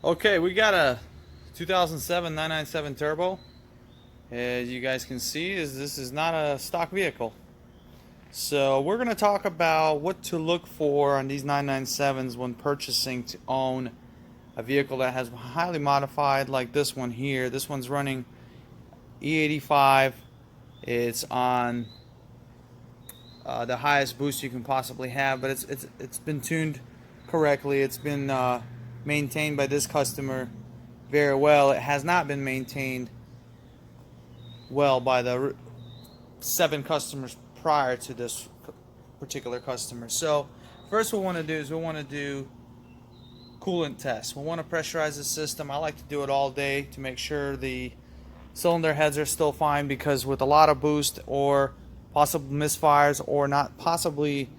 Okay, we got a 2007 997 Turbo. As you guys can see, this is not a stock vehicle. So we're going to talk about what to look for on these 997s when purchasing to own a vehicle that has highly modified like this one here. This one's running E85. It's on the highest boost you can possibly have, but it's been tuned correctly. It's been maintained by this customer very well. It has not been maintained well by the 7 customers prior to this particular customer. So first what we want to do is we want to do coolant test. We want to pressurize the system. I like to do it all day to make sure the cylinder heads are still fine, because with a lot of boost or possible misfires or not possibly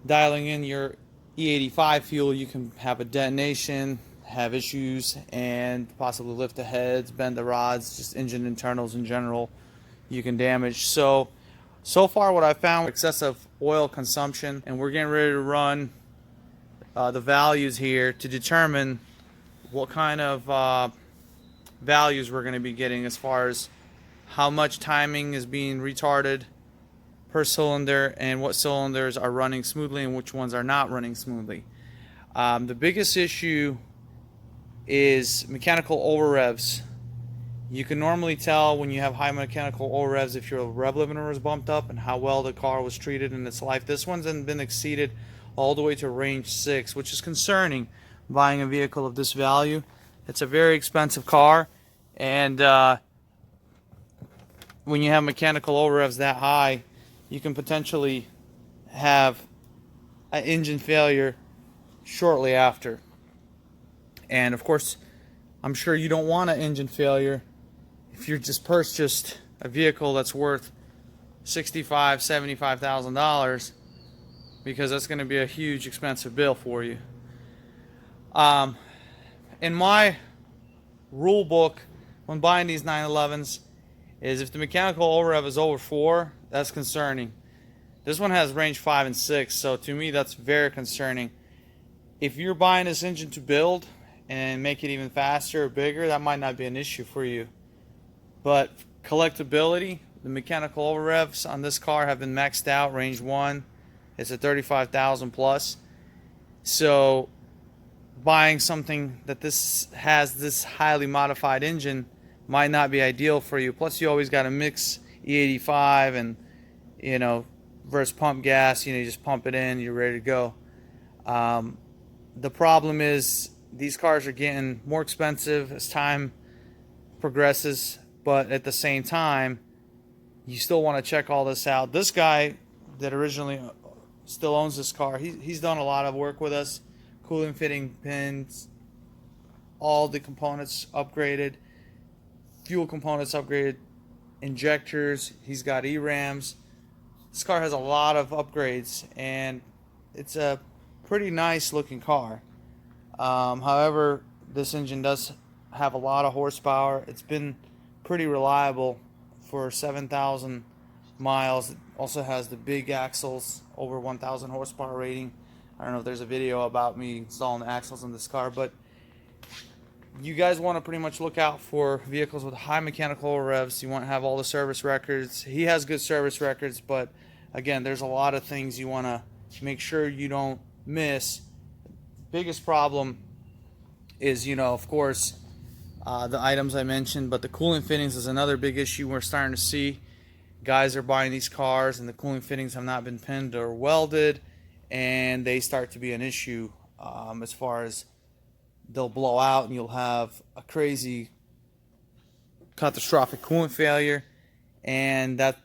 dialing in your E85 fuel, you can have a detonation, have issues, and possibly lift the heads, bend the rods, just engine internals in general you can damage. So far what I found, excessive oil consumption, and we're getting ready to run the values here to determine what kind of values we're going to be getting as far as how much timing is being retarded per cylinder and what cylinders are running smoothly and which ones are not running smoothly. The biggest issue is mechanical over revs. You can normally tell when you have high mechanical over revs if your rev limiter is bumped up and how well the car was treated in its life. This one's been exceeded all the way to range 6, which is concerning buying a vehicle of this value. It's a very expensive car, and when you have mechanical over revs that high, you can potentially have an engine failure shortly after. And of course, I'm sure you don't want an engine failure if you just purchased a vehicle that's worth $65,000, $75,000, because that's going to be a huge expensive bill for you. In my rule book when buying these 911s is if the mechanical over-rev is over 4, that's concerning. This one has range 5 and 6, so to me that's very concerning. If you're buying this engine to build and make it even faster or bigger, that might not be an issue for you. But collectability, the mechanical over-revs on this car have been maxed out. Range 1, it's a 35,000 plus. So buying something that this has this highly modified engine might not be ideal for you. Plus you always got to mix E85 and versus pump gas. You just pump it in, you're ready to go. The problem is these cars are getting more expensive as time progresses, but at the same time you still want to check all this out. This guy that originally still owns this car, he's done a lot of work with us. Coolant fitting pins, all the components upgraded, fuel components upgraded, injectors, he's got E-rams. This car has a lot of upgrades and it's a pretty nice looking car. However, this engine does have a lot of horsepower. It's been pretty reliable for 7,000 miles. It also has the big axles, over 1,000 horsepower rating. I don't know if there's a video about me installing the axles in this car, but you guys want to pretty much look out for vehicles with high mechanical over revs. You want to have all the service records. He has good service records, but again, there's a lot of things you want to make sure you don't miss. Biggest problem is, of course, the items I mentioned, but the coolant fittings is another big issue we're starting to see. Guys are buying these cars and the coolant fittings have not been pinned or welded, and they start to be an issue as far as they'll blow out and you'll have a crazy catastrophic coolant failure, and that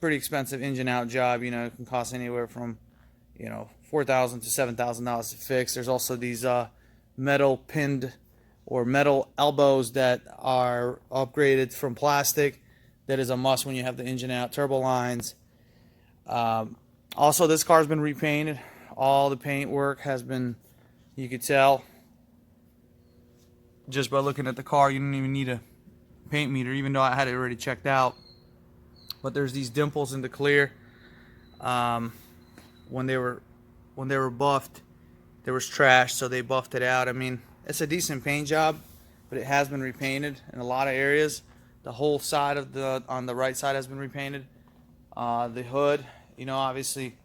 pretty expensive engine out job, it can cost anywhere from $4,000 to $7,000 to fix. There's also these metal pinned or metal elbows that are upgraded from plastic. That is a must when you have the engine out. Turbo lines. Also, this car's been repainted. All the paint work has been, you could tell just by looking at the car. You don't even need a paint meter, even though I had it already checked out. But there's these dimples in the clear. When they were buffed, there was trash, so they buffed it out. I mean, It's a decent paint job, but it has been repainted in a lot of areas. The whole side of on the right side has been repainted. The hood, you know, obviously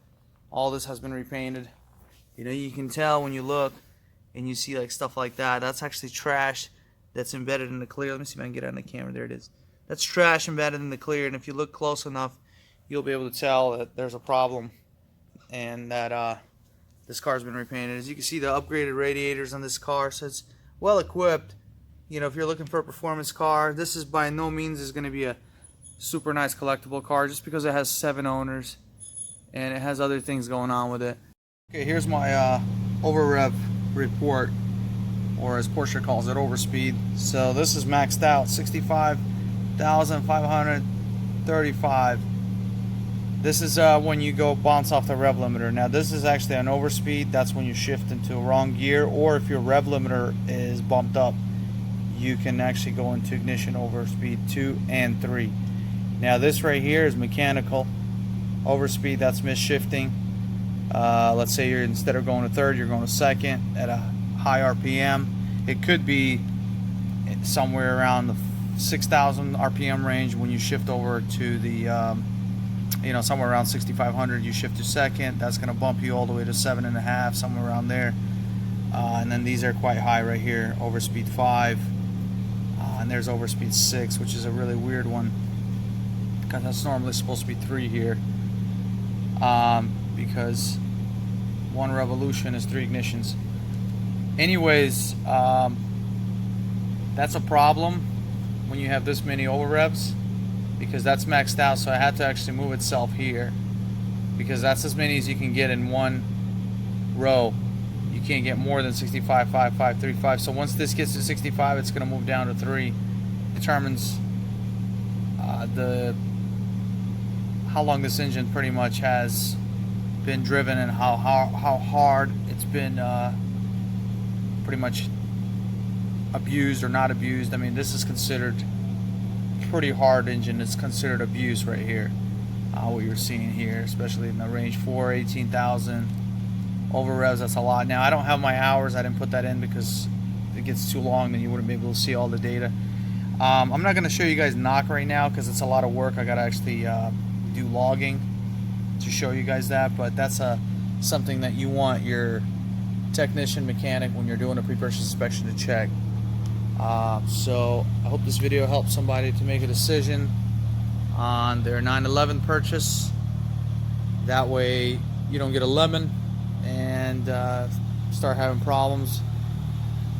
all this has been repainted. You know, you can tell when you look and you see like stuff like that. That's actually trash that's embedded in the clear. Let me see if I can get it on the camera. There it is. That's trash embedded in the clear, and if you look close enough, you'll be able to tell that there's a problem and that this car's been repainted. As you can see, the upgraded radiators on this car, so it's well equipped. You know, if you're looking for a performance car, this is by no means is going to be a super nice collectible car, just because it has 7 owners and it has other things going on with it. Okay, here's my over-rev report, or as Porsche calls it, overspeed. So this is maxed out, 65,535. This is when you go bounce off the rev limiter. Now this is actually an overspeed. That's when you shift into a wrong gear, or if your rev limiter is bumped up, you can actually go into ignition overspeed 2 and 3. Now this right here is mechanical overspeed. That's misshifting. Let's say you're, instead of going to third, you're going to second at a high RPM. It could be somewhere around the 6,000 RPM range. When you shift over to the you know, somewhere around 6,500, you shift to second. That's going to bump you all the way to 7.5, somewhere around there. And then these are quite high right here, overspeed 5, and there's overspeed 6, which is a really weird one, because that's normally supposed to be 3 here, because 1 revolution is 3 ignitions. Anyways, that's a problem when you have this many over revs, because that's maxed out. So I had to actually move itself here, because that's as many as you can get in one row. You can't get more than 65, 5, 5, 3, 5. So once this gets to 65, it's going to move down to 3. Determines how long this engine pretty much has been driven, and how hard it's been pretty much abused or not abused. I mean, this is considered pretty hard engine. It's considered abuse right here, what you're seeing here, especially in the range 4, 18,000 over revs. That's a lot. Now I don't have my hours. I didn't put that in because if it gets too long, then you wouldn't be able to see all the data. I'm not going to show you guys knock right now because it's a lot of work. I got to actually do logging to show you guys that, but that's something that you want your technician mechanic, when you're doing a pre-purchase inspection, to check. So I hope this video helps somebody to make a decision on their 911 purchase. That way you don't get a lemon and start having problems.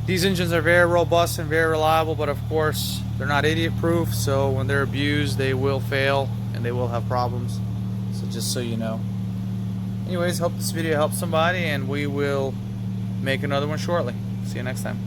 These engines are very robust and very reliable, but of course they're not idiot proof, so when they're abused they will fail and they will have problems. So just so you know. Anyways, hope this video helps somebody, and we will make another one shortly. See you next time.